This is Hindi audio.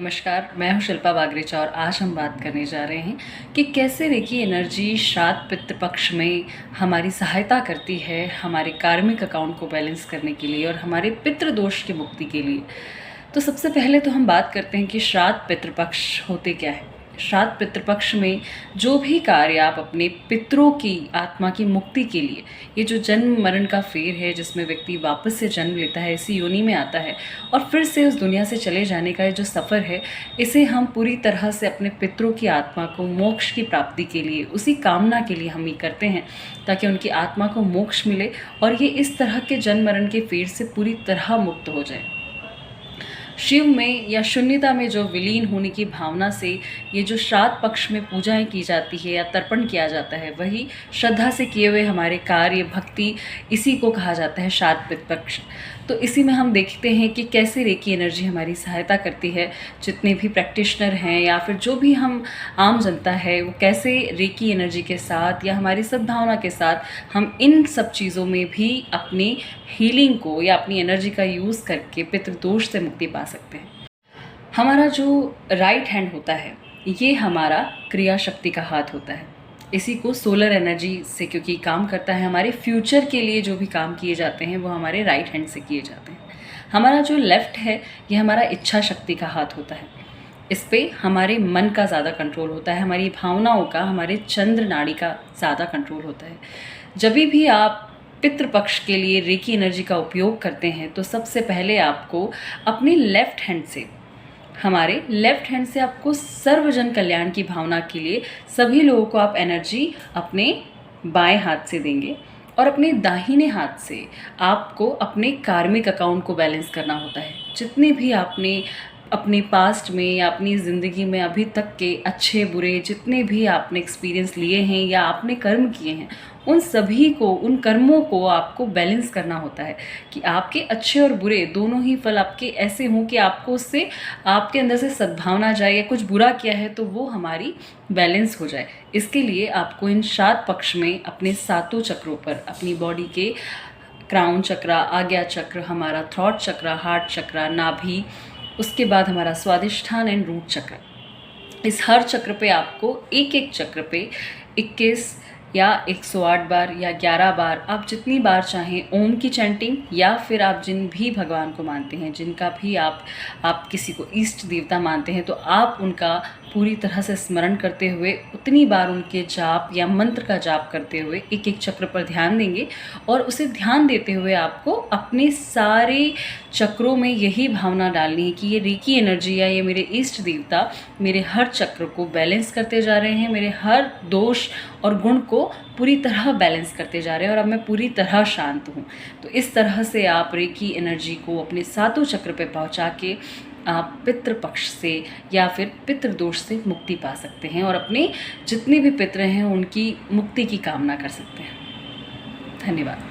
नमस्कार, मैं हूं शिल्पा बागरेचा और आज हम बात करने जा रहे हैं कि कैसे रेकी एनर्जी श्राद्ध पितृपक्ष में हमारी सहायता करती है हमारे कार्मिक अकाउंट को बैलेंस करने के लिए और हमारे पितृदोष की मुक्ति के लिए। तो सबसे पहले तो हम बात करते हैं कि श्राद्ध पितृपक्ष होते क्या है। श्राद्ध पितृपक्ष में जो भी कार्य आप अपने पितरों की आत्मा की मुक्ति के लिए, ये जो जन्म मरण का फेर है जिसमें व्यक्ति वापस से जन्म लेता है, इसी योनि में आता है और फिर से उस दुनिया से चले जाने का ये जो सफ़र है, इसे हम पूरी तरह से अपने पितरों की आत्मा को मोक्ष की प्राप्ति के लिए, उसी कामना के लिए हम ये करते हैं ताकि उनकी आत्मा को मोक्ष मिले और ये इस तरह के जन्म मरण के फेर से पूरी तरह मुक्त हो जाए। शिव में या शून्यता में जो विलीन होने की भावना से ये जो श्राद्ध पक्ष में पूजाएं की जाती है या तर्पण किया जाता है, वही श्रद्धा से किए हुए हमारे कार्य भक्ति, इसी को कहा जाता है श्राद्ध पितृपक्ष। तो इसी में हम देखते हैं कि कैसे रेकी एनर्जी हमारी सहायता करती है। जितने भी प्रैक्टिशनर हैं या फिर जो भी हम आम जनता है, वो कैसे रेकी एनर्जी के साथ या हमारी सद्भावना के साथ हम इन सब चीज़ों में भी अपनी हीलिंग को या अपनी एनर्जी का यूज़ करके पितृदोष से मुक्ति पा सकते हैं। हमारा जो राइट हैंड होता है, ये हमारा क्रिया शक्ति का हाथ होता है। इसी को सोलर एनर्जी से क्योंकि काम करता है, हमारे फ्यूचर के लिए जो भी काम किए जाते हैं वो हमारे राइट हैंड से किए जाते हैं। हमारा जो लेफ़्ट है, ये हमारा इच्छा शक्ति का हाथ होता है। इस पे हमारे मन का ज़्यादा कंट्रोल होता है, हमारी भावनाओं का, हमारे चंद्र नाड़ी का ज़्यादा कंट्रोल होता है। जब भी आप पितृपक्ष के लिए रेकी एनर्जी का उपयोग करते हैं तो सबसे पहले आपको अपने लेफ़्ट हैंड से, हमारे लेफ़्ट हैंड से आपको सर्वजन कल्याण की भावना के लिए सभी लोगों को आप एनर्जी अपने बाएं हाथ से देंगे और अपने दाहिने हाथ से आपको अपने कार्मिक अकाउंट को बैलेंस करना होता है। जितने भी आपने अपने पास्ट में या अपनी ज़िंदगी में अभी तक के अच्छे बुरे जितने भी आपने एक्सपीरियंस लिए हैं या आपने कर्म किए हैं, उन सभी को, उन कर्मों को आपको बैलेंस करना होता है कि आपके अच्छे और बुरे दोनों ही फल आपके ऐसे हों कि आपको उससे आपके अंदर से सद्भावना जाए, या कुछ बुरा किया है तो वो हमारी बैलेंस हो जाए। इसके लिए आपको इन श्राद्ध पक्ष में अपने सातों चक्रों पर, अपनी बॉडी के क्राउन चक्र, आज्ञा चक्र, हमारा थ्रॉट चक्र, हार्ट चक्र, नाभि, उसके बाद हमारा स्वादिष्ठान एंड रूट चक्र, इस हर चक्र पे आपको एक एक चक्र पे 21 या 108 बार या 11 बार, आप जितनी बार चाहें ओम की चैंटिंग, या फिर आप जिन भी भगवान को मानते हैं, जिनका भी आप किसी को इष्ट देवता मानते हैं, तो आप उनका पूरी तरह से स्मरण करते हुए उतनी बार उनके जाप या मंत्र का जाप करते हुए एक एक चक्र पर ध्यान देंगे और उसे ध्यान देते हुए आपको अपने सारे चक्रों में यही भावना डालनी है कि ये रेकी एनर्जी या ये मेरे इष्ट देवता मेरे हर चक्र को बैलेंस करते जा रहे हैं, मेरे हर दोष और गुण को पूरी तरह बैलेंस करते जा रहे हैं और अब मैं पूरी तरह शांत हूँ। तो इस तरह से आप रेकी एनर्जी को अपने सातों चक्र पे पहुँचा के आप पितृपक्ष से या फिर पितृदोष से मुक्ति पा सकते हैं और अपने जितने भी पितृ हैं उनकी मुक्ति की कामना कर सकते हैं। धन्यवाद।